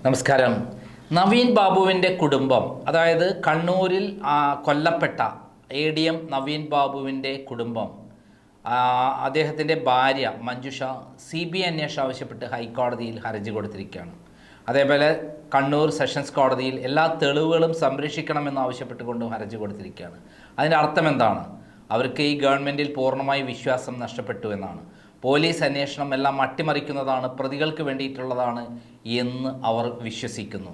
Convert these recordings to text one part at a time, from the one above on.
നമസ്കാരം. നവീൻ ബാബുവിൻ്റെ കുടുംബം, അതായത് കണ്ണൂരിൽ കൊല്ലപ്പെട്ട ADM നവീൻ ബാബുവിൻ്റെ കുടുംബം, അദ്ദേഹത്തിൻ്റെ ഭാര്യ മഞ്ജുഷ CBI അന്വേഷണം ആവശ്യപ്പെട്ട് ഹൈക്കോടതിയിൽ ഹർജി കൊടുത്തിരിക്കുകയാണ്. അതേപോലെ കണ്ണൂർ സെഷൻസ് കോടതിയിൽ എല്ലാ തെളിവുകളും സംരക്ഷിക്കണമെന്ന് ആവശ്യപ്പെട്ടുകൊണ്ടും ഹർജി കൊടുത്തിരിക്കുകയാണ്. അതിൻ്റെ അർത്ഥം എന്താണ്? അവർക്ക് ഈ ഗവൺമെൻറ്റിൽ പൂർണ്ണമായി വിശ്വാസം നഷ്ടപ്പെട്ടു എന്നാണ്. പോലീസ് അന്വേഷണം എല്ലാം അട്ടിമറിക്കുന്നതാണ്, പ്രതികൾക്ക് വേണ്ടിയിട്ടുള്ളതാണ് എന്ന് അവർ വിശ്വസിക്കുന്നു.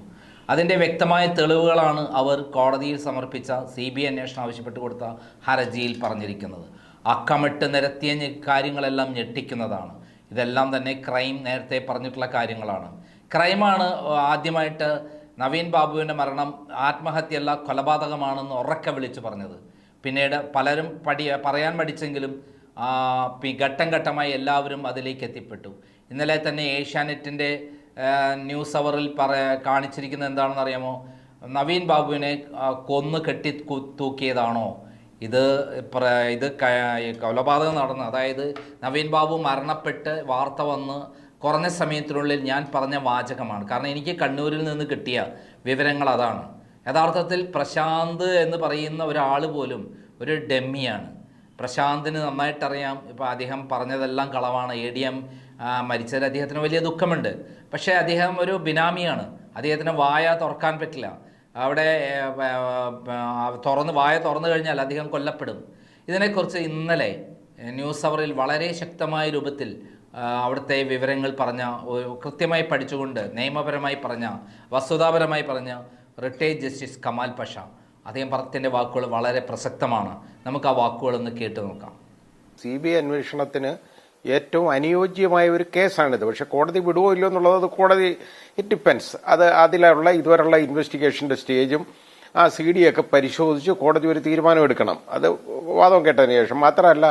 അതിൻ്റെ വ്യക്തമായ തെളിവുകളാണ് അവർ കോടതിയിൽ സമർപ്പിച്ച CBI അന്വേഷണം ആവശ്യപ്പെട്ട് കൊടുത്ത ഹർജിയിൽ പറഞ്ഞിരിക്കുന്നത്. അക്കമിട്ട് നിരത്തിയ കാര്യങ്ങളെല്ലാം ഞെട്ടിക്കുന്നതാണ്. ഇതെല്ലാം തന്നെ ക്രൈം നേരത്തെ പറഞ്ഞിട്ടുള്ള കാര്യങ്ങളാണ്. ക്രൈമാണ് ആദ്യമായിട്ട് നവീൻ ബാബുവിൻ്റെ മരണം ആത്മഹത്യയല്ല കൊലപാതകമാണെന്ന് ഉറക്കെ വിളിച്ചു പറഞ്ഞത്. പിന്നീട് പലരും പറയാൻ പഠിച്ചെങ്കിലും ഘട്ടം ഘട്ടമായി എല്ലാവരും അതിലേക്ക് എത്തിപ്പെട്ടു. ഇന്നലെ തന്നെ ഏഷ്യാനെറ്റിൻ്റെ ന്യൂസ് അവറിൽ കാണിച്ചിരിക്കുന്നത് എന്താണെന്ന് അറിയാമോ? നവീൻ ബാബുവിനെ കൊന്നു കെട്ടി തൂക്കിയതാണോ ഇത് കൊലപാതകം നടന്നു, അതായത് നവീൻ ബാബു മരണപ്പെട്ട് വാർത്ത വന്ന് കുറഞ്ഞ സമയത്തിനുള്ളിൽ ഞാൻ പറഞ്ഞ വാചകമാണ്. കാരണം എനിക്ക് കണ്ണൂരിൽ നിന്ന് കിട്ടിയ വിവരങ്ങൾ അതാണ്. യഥാർത്ഥത്തിൽ പ്രശാന്ത് എന്ന് പറയുന്ന ഒരാൾ പോലും ഒരു ഡെമ്മിയാണ്. പ്രശാന്തിന് നന്നായിട്ടറിയാം, ഇപ്പോൾ അദ്ദേഹം പറഞ്ഞതെല്ലാം കളവാണ്. ADM മരിച്ചതിൽ അദ്ദേഹത്തിന് വലിയ ദുഃഖമുണ്ട്. പക്ഷേ അദ്ദേഹം ഒരു ബിനാമിയാണ്. അദ്ദേഹത്തിന് വായ തുറക്കാൻ പറ്റില്ല. അവിടെ വായ തുറന്നു കഴിഞ്ഞാൽ അദ്ദേഹം കൊല്ലപ്പെടും. ഇതിനെക്കുറിച്ച് ഇന്നലെ ന്യൂസ് അവറിൽ വളരെ ശക്തമായ രൂപത്തിൽ അവിടുത്തെ വിവരങ്ങൾ പറഞ്ഞ, കൃത്യമായി പഠിച്ചുകൊണ്ട് നിയമപരമായി പറഞ്ഞ, വസ്തുതാപരമായി പറഞ്ഞ റിട്ടയർഡ് ജസ്റ്റിസ് കമാൽ പഷ, അദ്ദേഹം പറഞ്ഞതിൻ്റെ വാക്കുകൾ വളരെ പ്രസക്തമാണ്. നമുക്ക് ആ വാക്കുകളൊന്ന് കേട്ടു നോക്കാം. CBI അന്വേഷണത്തിന് ഏറ്റവും അനുയോജ്യമായ ഒരു കേസാണിത്. പക്ഷെ കോടതി വിടുവോ ഇല്ലോ എന്നുള്ളത് കോടതി ഇറ്റ് ഡിപ്പെൻസ്. അതിലുള്ള ഇതുവരെയുള്ള ഇൻവെസ്റ്റിഗേഷന്റെ സ്റ്റേജും ആ CD ഒക്കെ പരിശോധിച്ച് കോടതി ഒരു തീരുമാനം എടുക്കണം. അത് വാദം കേട്ടതിന് ശേഷം. മാത്രമല്ല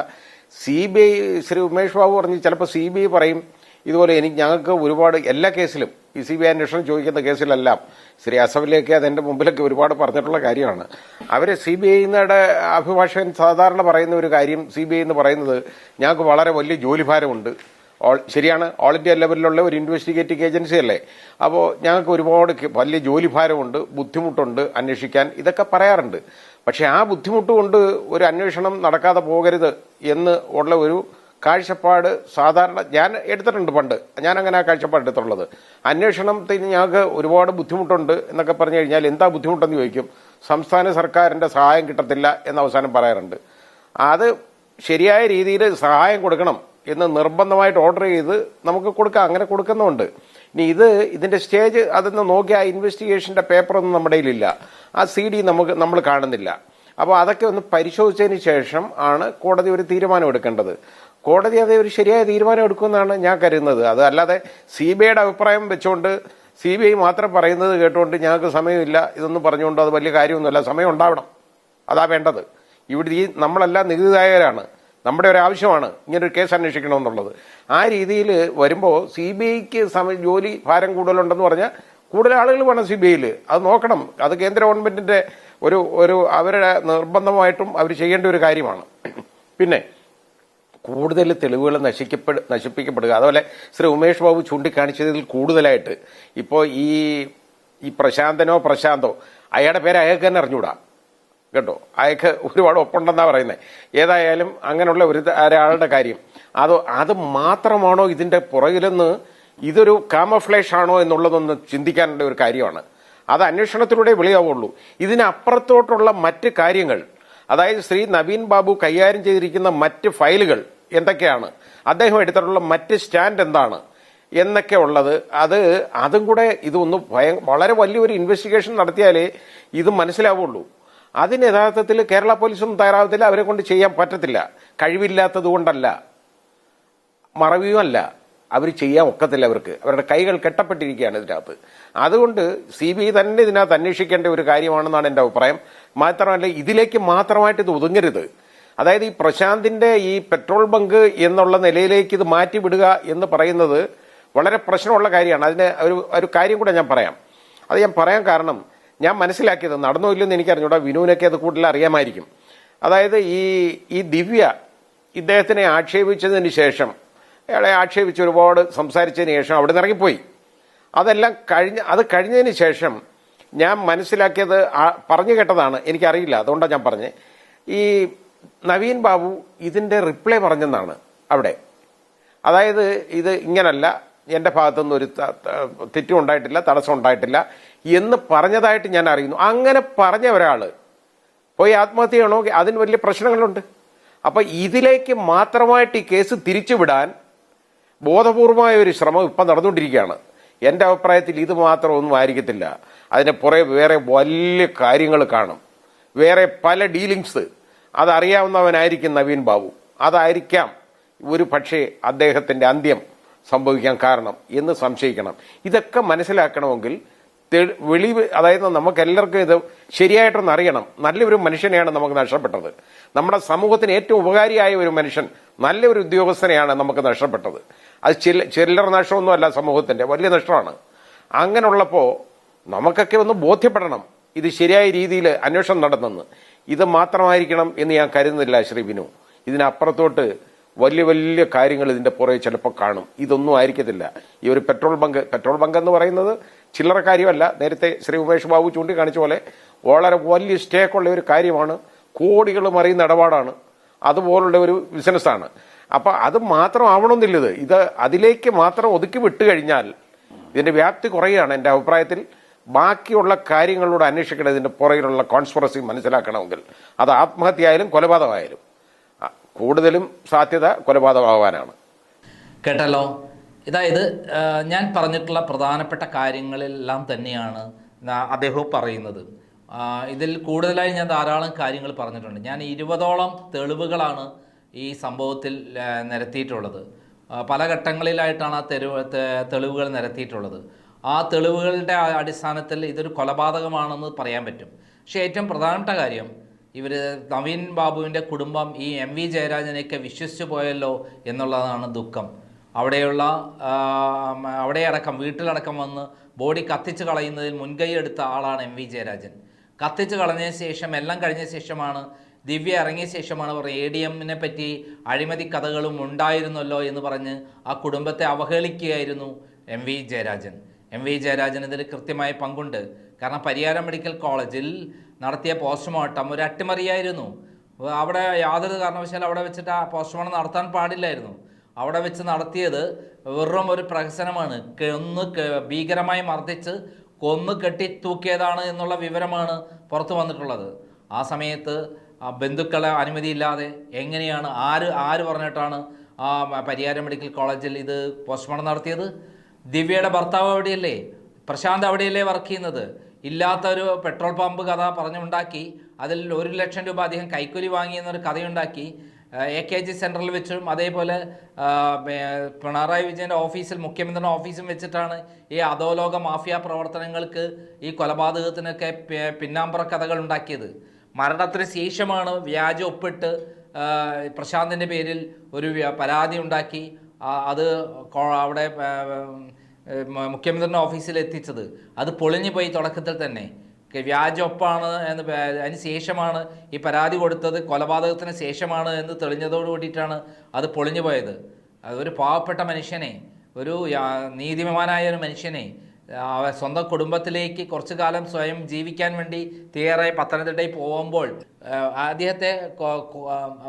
CBI ശ്രീ ഉമേഷ് ബാബു പറഞ്ഞ് ചിലപ്പോൾ CBI പറയും ഇതുപോലെ ഞങ്ങൾക്ക് ഒരുപാട് എല്ലാ കേസിലും ഈ CBI അന്വേഷണം ചോദിക്കുന്ന കേസിലെല്ലാം ശ്രീ അസഫിലേക്ക് അതെന്റെ മുമ്പിലൊക്കെ ഒരുപാട് പറഞ്ഞിട്ടുള്ള കാര്യമാണ്. അവര് CBIയുടെ അഭിഭാഷകൻ സാധാരണ പറയുന്ന ഒരു കാര്യം, CBI എന്ന് പറയുന്നത് ഞങ്ങൾക്ക് വളരെ വലിയ ജോലിഭാരമുണ്ട്. ശരിയാണ്, ഓൾ ഇന്ത്യ ലെവലിലുള്ള ഒരു ഇൻവെസ്റ്റിഗേറ്റിംഗ് ഏജൻസി അല്ലേ. അപ്പോൾ ഞങ്ങൾക്ക് ഒരുപാട് വലിയ ജോലിഭാരമുണ്ട്, ബുദ്ധിമുട്ടുണ്ട് അന്വേഷിക്കാൻ, ഇതൊക്കെ പറയാറുണ്ട്. പക്ഷെ ആ ബുദ്ധിമുട്ട് കൊണ്ട് ഒരു അന്വേഷണം നടക്കാതെ പോകരുത് എന്ന് ഉള്ള ഒരു കാഴ്ചപ്പാട് സാധാരണ ഞാൻ എടുത്തിട്ടുണ്ട്. പണ്ട് ഞാൻ അങ്ങനെ ആ കാഴ്ചപ്പാട് എടുത്തുള്ളത്. അന്വേഷണത്തിന് ഞങ്ങൾക്ക് ഒരുപാട് ബുദ്ധിമുട്ടുണ്ട് എന്നൊക്കെ പറഞ്ഞു കഴിഞ്ഞാൽ എന്താ ബുദ്ധിമുട്ടെന്ന് ചോദിക്കും. സംസ്ഥാന സർക്കാരിന്റെ സഹായം കിട്ടത്തില്ല എന്ന് അവസാനം പറയാറുണ്ട്. അത് ശരിയായ രീതിയിൽ സഹായം കൊടുക്കണം എന്ന് നിർബന്ധമായിട്ട് ഓർഡർ ചെയ്ത് നമുക്ക് കൊടുക്കാം. അങ്ങനെ കൊടുക്കുന്നുണ്ട്. ഇനി ഇതിന്റെ സ്റ്റേജ് അതൊന്ന് നോക്കി ആ ഇൻവെസ്റ്റിഗേഷന്റെ പേപ്പറൊന്നും നമ്മുടെ കയ്യിലില്ല. ആ CD നമ്മൾ കാണുന്നില്ല. അപ്പോൾ അതൊക്കെ ഒന്ന് പരിശോധിച്ചതിന് ശേഷം ആണ് കോടതി ഒരു തീരുമാനം എടുക്കേണ്ടത്. കോടതി അതേ ഒരു ശരിയായ തീരുമാനം എടുക്കുമെന്നാണ് ഞാൻ കരുതുന്നത്. അത് അല്ലാതെ CBIയുടെ അഭിപ്രായം വെച്ചുകൊണ്ട് CBI മാത്രം പറയുന്നത് കേട്ടുകൊണ്ട് ഞങ്ങൾക്ക് സമയമില്ല ഇതൊന്നും പറഞ്ഞുകൊണ്ട് അത് വലിയ കാര്യമൊന്നുമല്ല. സമയം ഉണ്ടാവണം, അതാ വേണ്ടത്. ഇവിടെ നമ്മളെല്ലാം നികുതിദായകരാണ്. നമ്മുടെ ഒരു ആവശ്യമാണ് ഇങ്ങനൊരു കേസ് അന്വേഷിക്കണമെന്നുള്ളത്. ആ രീതിയിൽ വരുമ്പോൾ CBIക്ക് ജോലി ഭാരം കൂടുതലുണ്ടെന്ന് പറഞ്ഞാൽ കൂടുതൽ ആളുകൾ വേണം CBIയിൽ. അത് നോക്കണം. അത് കേന്ദ്ര ഗവൺമെന്റിന്റെ ഒരു അവരുടെ നിർബന്ധമായിട്ടും അവർ ചെയ്യേണ്ട ഒരു കാര്യമാണ്. പിന്നെ കൂടുതൽ തെളിവുകൾ നശിപ്പിക്കപ്പെടുക. അതുപോലെ ശ്രീ ഉമേഷ് ബാബു ചൂണ്ടിക്കാണിച്ചതിൽ കൂടുതലായിട്ട് ഇപ്പോൾ ഈ പ്രശാന്തോ അയാളുടെ പേര് അയാൾക്ക് തന്നെ അറിഞ്ഞൂടാ കേട്ടോ. അയാൾക്ക് ഒരുപാട് ഒപ്പുണ്ടെന്നാ പറയുന്നത്. ഏതായാലും അങ്ങനെയുള്ള ഒരാളുടെ കാര്യം അത് മാത്രമാണോ ഇതിന്റെ പുറകിലെന്ന്, ഇതൊരു കാമഫ്ലേഷ് ആണോ എന്നുള്ളതൊന്ന് ചിന്തിക്കാനുള്ള ഒരു കാര്യമാണ്. അത് അന്വേഷണത്തിലൂടെ വെളിയാവുള്ളൂ. ഇതിനപ്പുറത്തോട്ടുള്ള മറ്റ് കാര്യങ്ങൾ, അതായത് ശ്രീ നവീൻ ബാബു കൈകാര്യം ചെയ്തിരിക്കുന്ന മറ്റ് ഫയലുകൾ എന്തൊക്കെയാണ്, അദ്ദേഹം എടുത്തിട്ടുള്ള മറ്റ് സ്റ്റാൻഡ് എന്താണ് എന്നൊക്കെ ഉള്ളത്, അതും കൂടെ ഇതൊന്ന് വളരെ വലിയൊരു ഇൻവെസ്റ്റിഗേഷൻ നടത്തിയാലേ ഇത് മനസ്സിലാവുള്ളൂ. അതിന് യഥാർത്ഥത്തിൽ കേരള പോലീസൊന്നും തയ്യാറാവത്തില്ല. അവരെ കൊണ്ട് ചെയ്യാൻ പറ്റത്തില്ല. കഴിവില്ലാത്തത് കൊണ്ടല്ല, മറവിയുമല്ല, അവർ ചെയ്യാൻ ഒക്കത്തില്ല. അവരുടെ കൈകൾ കെട്ടപ്പെട്ടിരിക്കുകയാണ് ഇതിനകത്ത്. അതുകൊണ്ട് CBI തന്നെ ഇതിനകത്ത് അന്വേഷിക്കേണ്ട ഒരു കാര്യമാണെന്നാണ് എൻ്റെ അഭിപ്രായം. മാത്രമല്ല ഇതിലേക്ക് മാത്രമായിട്ട് ഇത് ഒതുങ്ങരുത്. അതായത് ഈ പ്രശാന്തിന്റെ ഈ പെട്രോൾ ബങ്ക് എന്നുള്ള നിലയിലേക്ക് ഇത് മാറ്റിവിടുക എന്ന് പറയുന്നത് വളരെ പ്രശ്നമുള്ള കാര്യമാണ്. അതിന് ഒരു കാര്യം കൂടെ ഞാൻ പറയാം. അത് ഞാൻ പറയാൻ കാരണം, ഞാൻ മനസ്സിലാക്കിയത് നടന്നോ ഇല്ലെന്ന് എനിക്കറിഞ്ഞൂടാ, വിനുവിനൊക്കെ അത് കൂടുതൽ അറിയാമായിരിക്കും. അതായത് ഈ ദിവ്യ ഇദ്ദേഹത്തിനെ ആക്ഷേപിച്ചതിന് ശേഷം, അയാളെ ആക്ഷേപിച്ച് ഒരുപാട് സംസാരിച്ചതിന് ശേഷം അവിടെ നിന്ന് ഇറങ്ങിപ്പോയി. അതെല്ലാം കഴിഞ്ഞതിന് ശേഷം ഞാൻ മനസ്സിലാക്കിയത് പറഞ്ഞു കേട്ടതാണ്, എനിക്കറിയില്ല, അതുകൊണ്ടാണ് ഞാൻ പറഞ്ഞത്. ഈ നവീൻ ബാബു ഇതിന്റെ റിപ്ലൈ പറഞ്ഞെന്നാണ് അവിടെ. അതായത് ഇത് ഇങ്ങനല്ല, എന്റെ ഭാഗത്തുനിന്ന് ഒരു തെറ്റും ഉണ്ടായിട്ടില്ല, തടസ്സം ഉണ്ടായിട്ടില്ല എന്ന് പറഞ്ഞതായിട്ട് ഞാൻ അറിയുന്നു. അങ്ങനെ പറഞ്ഞ ഒരാള് പോയി ആത്മഹത്യ ചെയ്യണോ, അതിന് വലിയ പ്രശ്നങ്ങളുണ്ട്. അപ്പൊ ഇതിലേക്ക് മാത്രമായിട്ട് ഈ കേസ് തിരിച്ചുവിടാൻ ബോധപൂർവമായ ഒരു ശ്രമം ഇപ്പം നടന്നുകൊണ്ടിരിക്കുകയാണ്. എന്റെ അഭിപ്രായത്തിൽ ഇത് മാത്രം ഒന്നും ആയിരിക്കത്തില്ല, അതിനെ പുറകെ വേറെ വലിയ കാര്യങ്ങൾ കാണും, വേറെ പല ഡീലിങ്സ്. അതറിയാവുന്നവനായിരിക്കും നവീൻ ബാബു. അതായിരിക്കാം ഒരു പക്ഷേ അദ്ദേഹത്തിന്റെ അന്ത്യം സംഭവിക്കാൻ കാരണം എന്ന് സംശയിക്കണം. ഇതൊക്കെ മനസ്സിലാക്കണമെങ്കിൽ അതായത് നമുക്ക് എല്ലാവർക്കും ഇത് ശരിയായിട്ടൊന്ന് അറിയണം. നല്ലൊരു മനുഷ്യനെയാണ് നമുക്ക് നഷ്ടപ്പെട്ടത്. നമ്മുടെ സമൂഹത്തിന് ഏറ്റവും ഉപകാരിയായ ഒരു മനുഷ്യൻ, നല്ലൊരു ഉദ്യോഗസ്ഥനെയാണ് നമുക്ക് നഷ്ടപ്പെട്ടത്. അത് ചില്ലറ നഷ്ടമൊന്നുമല്ല, സമൂഹത്തിന്റെ വലിയ നഷ്ടമാണ്. അങ്ങനെയുള്ളപ്പോ നമുക്കൊക്കെ ഒന്ന് ബോധ്യപ്പെടണം ഇത് ശരിയായ രീതിയിൽ അന്വേഷണം നടന്നെന്ന്. ഇത് മാത്രമായിരിക്കണം എന്ന് ഞാൻ കരുതുന്നില്ല ശ്രീ ബിനു. ഇതിനപ്പുറത്തോട്ട് വലിയ വലിയ കാര്യങ്ങൾ ഇതിന്റെ പുറകെ ചിലപ്പോൾ കാണും. ഇതൊന്നും ആയിരിക്കത്തില്ല. ഈ ഒരു പെട്രോൾ ബങ്ക് എന്ന് പറയുന്നത് ചില്ലറ കാര്യമല്ല. നേരത്തെ ശ്രീ ഉമേഷ് ബാബു ചൂണ്ടിക്കാണിച്ച പോലെ വളരെ വലിയ സ്റ്റേക്കുള്ള ഒരു കാര്യമാണ്, കോടികൾ മറിയുന്ന ഇടപാടാണ്, അതുപോലുള്ള ഒരു ബിസിനസ്സാണ്. അപ്പൊ അത് മാത്രം ആവണമെന്നില്ലത്. ഇത് അതിലേക്ക് മാത്രം ഒതുക്കി വിട്ടുകഴിഞ്ഞാൽ ഇതിന്റെ വ്യാപ്തി കുറയുകയാണ് എന്റെ അഭിപ്രായത്തിൽ. ബാക്കിയുള്ള കാര്യങ്ങളോട് അന്വേഷിക്കണം. ഇതിന്റെ പുറകിലുള്ള കോൺസ്പിറസി മനസ്സിലാക്കണമെങ്കിൽ അത് ആത്മഹത്യ ആയാലും കൊലപാതകമായാലും കൂടുതലും സാധ്യത കൊലപാതകമാവാനാണ്. കേട്ടല്ലോ. ഇതായത് ഞാൻ പറഞ്ഞിട്ടുള്ള പ്രധാനപ്പെട്ട കാര്യങ്ങളെല്ലാം തന്നെയാണ് അദ്ദേഹം പറയുന്നത്. ഇതിൽ കൂടുതലായി ഞാൻ ധാരാളം കാര്യങ്ങൾ പറഞ്ഞിട്ടുണ്ട്. ഞാൻ 20ഓളം തെളിവുകളാണ് ഈ സംഭവത്തിൽ നിരത്തിയിട്ടുള്ളത്. പല ഘട്ടങ്ങളിലായിട്ടാണ് ആ തെളിവുകൾ നിരത്തിയിട്ടുള്ളത്. ആ തെളിവുകളുടെ അടിസ്ഥാനത്തിൽ ഇതൊരു കൊലപാതകമാണെന്ന് പറയാൻ പറ്റും. പക്ഷേ ഏറ്റവും പ്രധാനപ്പെട്ട കാര്യം, ഇവർ നവീൻ ബാബുവിൻ്റെ കുടുംബം ഈ MV ജയരാജനെയൊക്കെ വിശ്വസിച്ചു പോയല്ലോ എന്നുള്ളതാണ് ദുഃഖം. അവിടെയടക്കം വീട്ടിലടക്കം വന്ന് ബോഡി കത്തിച്ച് കളയുന്നതിൽ മുൻകൈ എടുത്ത ആളാണ് MV ജയരാജൻ. കത്തിച്ച് കളഞ്ഞതിന് ശേഷം, എല്ലാം കഴിഞ്ഞ ശേഷമാണ്, ദിവ്യ ഇറങ്ങിയ ശേഷമാണ് ADMനെ പറ്റി അഴിമതി കഥകളും ഉണ്ടായിരുന്നല്ലോ എന്ന് പറഞ്ഞ് ആ കുടുംബത്തെ അവഹേളിക്കുകയായിരുന്നു MV ജയരാജൻ. MV ജയരാജൻ ഇതിൽ കൃത്യമായ പങ്കുണ്ട്. കാരണം പരിയാരം മെഡിക്കൽ കോളേജിൽ നടത്തിയ പോസ്റ്റ്മോർട്ടം ഒരു അട്ടിമറിയായിരുന്നു. അവിടെ യാതൊരു കാരണവശാലും അവിടെ വെച്ചിട്ട് ആ പോസ്റ്റ്മോർട്ടം നടത്താൻ പാടില്ലായിരുന്നു. അവിടെ വെച്ച് നടത്തിയത് വെറും ഒരു പ്രഹസനമാണ്. ഭീകരമായി മർദ്ദിച്ച് കൊന്നു കെട്ടി തൂക്കിയതാണ് എന്നുള്ള വിവരമാണ് പുറത്തു വന്നിട്ടുള്ളത്. ആ സമയത്ത് ബന്ധുക്കളെ അനുമതിയില്ലാതെ എങ്ങനെയാണ്, ആര് പറഞ്ഞിട്ടാണ് ആ പരിയാരം മെഡിക്കൽ കോളേജിൽ ഇത് പോസ്റ്റ്മോർട്ടം നടത്തിയത്? ദിവ്യയുടെ ഭർത്താവ് അവിടെയല്ലേ, പ്രശാന്ത് അവിടെയല്ലേ വർക്ക് ചെയ്യുന്നത്? ഇല്ലാത്തൊരു പെട്രോൾ പമ്പ് കഥ പറഞ്ഞുണ്ടാക്കി അതിൽ 1 ലക്ഷം രൂപ അദ്ദേഹം കൈക്കൂലി വാങ്ങിയെന്നൊരു കഥയുണ്ടാക്കി AKG സെൻറ്ററിൽ വെച്ചും അതേപോലെ പിണറായി വിജയൻ്റെ ഓഫീസിൽ, മുഖ്യമന്ത്രിയുടെ ഓഫീസും വെച്ചിട്ടാണ് ഈ അധോലോക മാഫിയ പ്രവർത്തനങ്ങൾക്ക്, ഈ കൊലപാതകത്തിനൊക്കെ പിന്നാമ്പുറ കഥകൾ ഉണ്ടാക്കിയത്. മരണത്തിന് ശേഷമാണ് വ്യാജ ഒപ്പിട്ട് പ്രശാന്തിൻ്റെ പേരിൽ ഒരു പരാതി ഉണ്ടാക്കി അത് അവിടെ മുഖ്യമന്ത്രിയുടെ ഓഫീസിൽ എത്തിച്ചത്. അത് പൊളിഞ്ഞു പോയി തുടക്കത്തിൽ തന്നെ. വ്യാജ ഒപ്പാണ് എന്ന്, അതിന് ശേഷമാണ് ഈ പരാതി കൊടുത്തത് കൊലപാതകത്തിന് ശേഷമാണ് എന്ന് തെളിഞ്ഞതോടു കൂടിയിട്ടാണ് അത് പൊളിഞ്ഞു പോയത്. അതൊരു പാവപ്പെട്ട മനുഷ്യനെ, ഒരു നീതിമാനായ ഒരു മനുഷ്യനെ സ്വന്തം കുടുംബത്തിലേക്ക് കുറച്ചു കാലം സ്വയം ജീവിക്കാൻ വേണ്ടി തയ്യാറായി പത്തനംതിട്ടയിൽ പോകുമ്പോൾ അദ്ദേഹത്തെ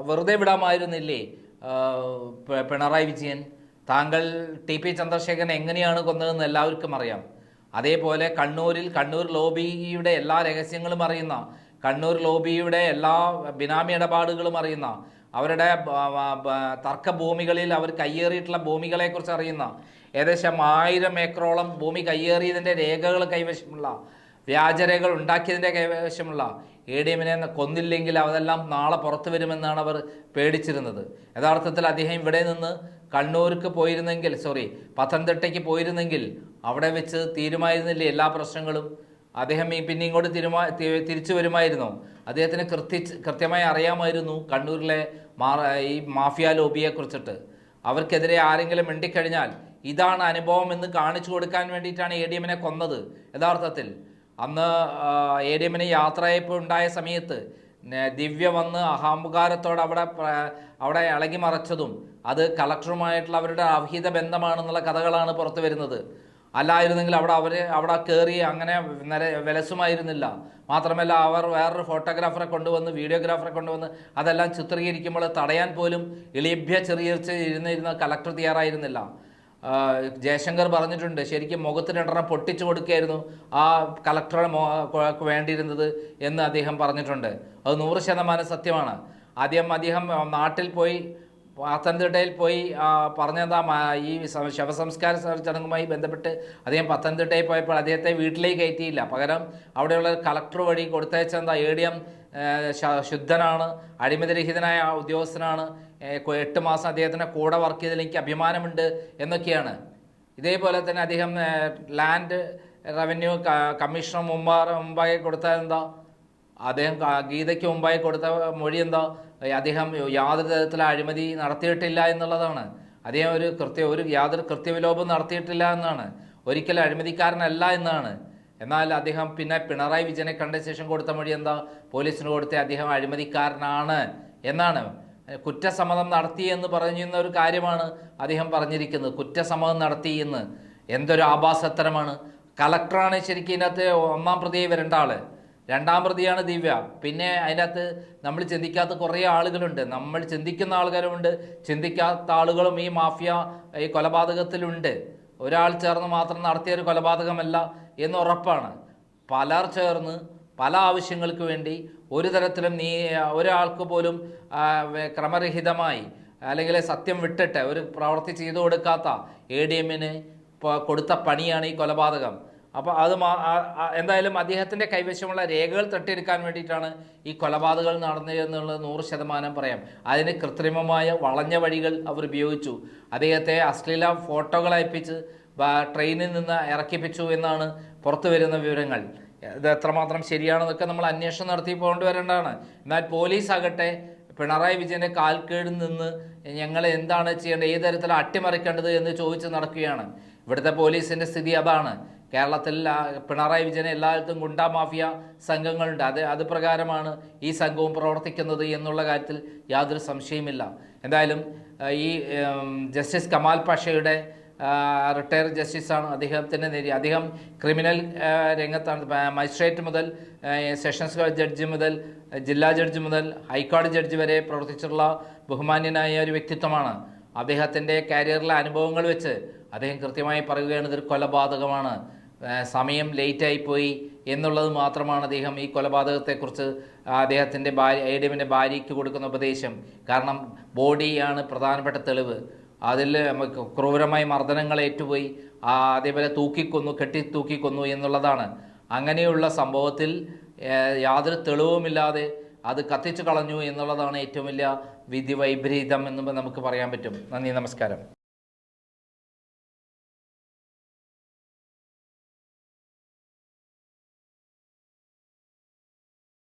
വെറുതെ വിടാമായിരുന്നില്ലേ പിണറായി വിജയൻ? താങ്കൾ TP ചന്ദ്രശേഖരൻ എങ്ങനെയാണ് കൊന്നതെന്ന് എല്ലാവർക്കും അറിയാം. അതേപോലെ കണ്ണൂർ ലോബിയുടെ എല്ലാ രഹസ്യങ്ങളും അറിയുന്ന, കണ്ണൂർ ലോബിയുടെ എല്ലാ ബിനാമി ഇടപാടുകളും അറിയുന്ന, അവരുടെ തർക്കഭൂമികളിൽ അവർ കയ്യേറിയിട്ടുള്ള ഭൂമികളെക്കുറിച്ച് അറിയുന്ന, ഏകദേശം 1000 ഏക്കറോളം ഭൂമി കയ്യേറിയതിൻ്റെ രേഖകൾ കൈവശമുള്ള, വ്യാജരേഖകൾ ഉണ്ടാക്കിയതിൻ്റെ കൈവശമുള്ള ADMനെ കൊന്നില്ലെങ്കിൽ അതെല്ലാം നാളെ പുറത്തു വരുമെന്നാണ് അവർ പേടിച്ചിരുന്നത്. യഥാർത്ഥത്തിൽ അദ്ദേഹം ഇവിടെ നിന്ന് കണ്ണൂർക്ക് പോയിരുന്നെങ്കിൽ, പത്തനംതിട്ടയ്ക്ക് പോയിരുന്നെങ്കിൽ അവിടെ വെച്ച് തീരുമായിരുന്നില്ലേ എല്ലാ പ്രശ്നങ്ങളും? അദ്ദേഹം പിന്നെ ഇങ്ങോട്ട് തിരിച്ചു വരുമായിരുന്നു. അദ്ദേഹത്തിന് കൃത്യമായി അറിയാമായിരുന്നു കണ്ണൂരിലെ ഈ മാഫിയ ലോബിയെക്കുറിച്ചിട്ട്. അവർക്കെതിരെ ആരെങ്കിലും മിണ്ടിക്കഴിഞ്ഞാൽ ഇതാണ് അനുഭവം എന്ന് കാണിച്ചു കൊടുക്കാൻ വേണ്ടിയിട്ടാണ് ADMനെ കൊന്നത്. യഥാർത്ഥത്തിൽ അന്ന് ADMന് യാത്രയപ്പോൾ ഉണ്ടായ സമയത്ത് ദിവ്യ വന്ന് അഹങ്കാരത്തോടെ അവിടെ ഇളകി മറച്ചതും അത് കളക്ടറുമായിട്ടുള്ള അവരുടെ അവിഹിത ബന്ധമാണെന്നുള്ള കഥകളാണ് പുറത്തു വരുന്നത്. അല്ലായിരുന്നെങ്കിൽ അവിടെ കയറി അങ്ങനെ വിലസുമായിരുന്നില്ല. മാത്രമല്ല അവർ വേറൊരു ഫോട്ടോഗ്രാഫറെ കൊണ്ടുവന്ന് വീഡിയോഗ്രാഫറെ കൊണ്ടുവന്ന് അതെല്ലാം ചിത്രീകരിക്കുമ്പോൾ തടയാൻ പോലും ചെറിയ ഇരുന്നിരുന്ന കളക്ടർ തയ്യാറായിരുന്നില്ല. ജയശങ്കർ പറഞ്ഞിട്ടുണ്ട്, ശരിക്കും മുഖത്ത് രണ്ടെണ്ണം പൊട്ടിച്ചു കൊടുക്കുകയായിരുന്നു ആ കളക്ടറുടെ വേണ്ടിയിരുന്നത് എന്ന് അദ്ദേഹം പറഞ്ഞിട്ടുണ്ട്. അത് 100% സത്യമാണ്. അദ്ദേഹം നാട്ടിൽ പോയി പത്തനംതിട്ടയിൽ പോയി പറഞ്ഞെന്താ, ഈ ശവസംസ്കാര ചടങ്ങുമായി ബന്ധപ്പെട്ട് അദ്ദേഹം പത്തനംതിട്ടയിൽ പോയപ്പോൾ അദ്ദേഹത്തെ വീട്ടിലേക്ക് കയറ്റിയില്ല. പകരം അവിടെയുള്ള കളക്ടർ വഴി കൊടുത്തയച്ചെന്താ, ADM ശുദ്ധനാണ്, അഴിമതിരഹിതനായ ഉദ്യോഗസ്ഥനാണ്, 8 മാസം അദ്ദേഹത്തിൻ്റെ കൂടെ വർക്ക് ചെയ്തതിൽ എനിക്ക് അഭിമാനമുണ്ട് എന്നൊക്കെയാണ്. ഇതേപോലെ തന്നെ അദ്ദേഹം ലാൻഡ് റവന്യൂ കമ്മീഷണർ മുമ്പാകെ കൊടുത്തതെന്താ, അദ്ദേഹം ഗീതയ്ക്ക് മുമ്പായി കൊടുത്ത മൊഴി എന്താ, അദ്ദേഹം യാതൊരു തരത്തിലുള്ള അഴിമതി നടത്തിയിട്ടില്ല എന്നുള്ളതാണ്. അദ്ദേഹം യാതൊരു കൃത്യവിലോപം നടത്തിയിട്ടില്ല എന്നാണ്, ഒരിക്കലും അഴിമതിക്കാരനല്ല എന്നാണ്. എന്നാൽ അദ്ദേഹം പിന്നെ പിണറായി വിജയനെ കണ്ട ശേഷം കൊടുത്ത മൊഴി എന്താ, പോലീസിന് കൊടുത്ത അദ്ദേഹം അഴിമതിക്കാരനാണ് എന്നാണ്. കുറ്റസമ്മതം നടത്തി എന്ന് പറയുന്ന ഒരു കാര്യമാണ് അദ്ദേഹം പറഞ്ഞിരിക്കുന്നത്. കുറ്റസമ്മതം നടത്തി എന്ന് എന്തൊരു ആഭാസത്തരമാണ്. കളക്ടറാണ് ശരിക്കും ഇതിനകത്ത് 1ാം പ്രതിയായി വരേണ്ട ആള്, 2ാം പ്രതിയാണ് ദിവ്യ. പിന്നെ അതിനകത്ത് നമ്മൾ ചിന്തിക്കാത്ത കുറേ ആളുകളുണ്ട്, നമ്മൾ ചിന്തിക്കുന്ന ആൾക്കാരുമുണ്ട്, ചിന്തിക്കാത്ത ആളുകളും ഈ മാഫിയ ഈ കൊലപാതകത്തിലുണ്ട്. ഒരാൾ ചേർന്ന് മാത്രം നടത്തിയൊരു കൊലപാതകമല്ല എന്ന് ഉറപ്പാണ്. പലർ ചേർന്ന് പല ആവശ്യങ്ങൾക്ക് വേണ്ടി ഒരു തരത്തിലും ഒരാൾക്ക് പോലും ക്രമരഹിതമായി അല്ലെങ്കിൽ സത്യം വിട്ടിട്ട് ഒരു പ്രവൃത്തി ചെയ്തു കൊടുക്കാത്ത ADMന് കൊടുത്ത പണിയാണ് ഈ കൊലപാതകം. അപ്പോൾ എന്തായാലും അദ്ദേഹത്തിൻ്റെ കൈവശമുള്ള രേഖകൾ തട്ടിയെടുക്കാൻ വേണ്ടിയിട്ടാണ് ഈ കൊലപാതകങ്ങൾ നടന്നത് എന്നുള്ളത് 100% പറയാം. അതിന് കൃത്രിമമായ വളഞ്ഞ വഴികൾ അവർ ഉപയോഗിച്ചു. അദ്ദേഹത്തെ അശ്ലീല ഫോട്ടോകൾ അയപ്പിച്ച് ട്രെയിനിൽ നിന്ന് ഇറക്കിപ്പിച്ചു എന്നാണ് പുറത്തു വരുന്ന വിവരങ്ങൾ. ഇത് എത്രമാത്രം ശരിയാണെന്നൊക്കെ നമ്മൾ അന്വേഷണം നടത്തി കൊണ്ടുവരേണ്ടതാണ്. എന്നാൽ പോലീസ് ആകട്ടെ പിണറായി വിജയൻ്റെ കാൽക്കീഴിൽ നിന്ന് ഞങ്ങൾ എന്താണ് ചെയ്യേണ്ടത്, ഏത് തരത്തിലാണ് അട്ടിമറിക്കേണ്ടത് എന്ന് ചോദിച്ച് നടക്കുകയാണ്. ഇവിടുത്തെ പോലീസിൻ്റെ സ്ഥിതി അതാണ്. കേരളത്തിൽ പിണറായി വിജയനെ എല്ലായിടത്തും ഗുണ്ടാ മാഫിയ സംഘങ്ങളുണ്ട്. അത് പ്രകാരമാണ് ഈ സംഘവും പ്രവർത്തിക്കുന്നത് എന്നുള്ള കാര്യത്തിൽ യാതൊരു സംശയമില്ല. എന്തായാലും ഈ ജസ്റ്റിസ് കമാൽ പാഷയുടെ റിട്ടയർഡ് ജസ്റ്റിസാണ്, അദ്ദേഹം ക്രിമിനൽ രംഗത്താണ്. മജിസ്ട്രേറ്റ് മുതൽ സെഷൻസ് ജഡ്ജി മുതൽ ജില്ലാ ജഡ്ജി മുതൽ ഹൈക്കോടതി ജഡ്ജി വരെ പ്രവർത്തിച്ചിട്ടുള്ള ബഹുമാന്യനായ ഒരു വ്യക്തിത്വമാണ്. അദ്ദേഹത്തിൻ്റെ കരിയറിലെ അനുഭവങ്ങൾ വെച്ച് അദ്ദേഹം കൃത്യമായി പറയുകയാണ്, ഇതൊരു കൊലപാതകമാണ്, സമയം ലേറ്റായിപ്പോയി എന്നുള്ളത് മാത്രമാണ് അദ്ദേഹം ഈ കൊലപാതകത്തെക്കുറിച്ച് അദ്ദേഹത്തിൻ്റെ ADMൻ്റെ ഭാര്യയ്ക്ക് കൊടുക്കുന്ന ഉപദേശം. കാരണം ബോഡിയാണ് പ്രധാനപ്പെട്ട തെളിവ്. അതിൽ ക്രൂരമായി മർദ്ദനങ്ങൾ ഏറ്റുപോയി, അതേപോലെ കെട്ടി തൂക്കിക്കൊന്നു എന്നുള്ളതാണ്. അങ്ങനെയുള്ള സംഭവത്തിൽ യാതൊരു തെളിവുമില്ലാതെ അത് കത്തിച്ചു കളഞ്ഞു എന്നുള്ളതാണ് ഏറ്റവും വലിയ വിധി വൈപരീതം എന്ന് നമുക്ക് പറയാൻ പറ്റും. നന്ദി, നമസ്കാരം.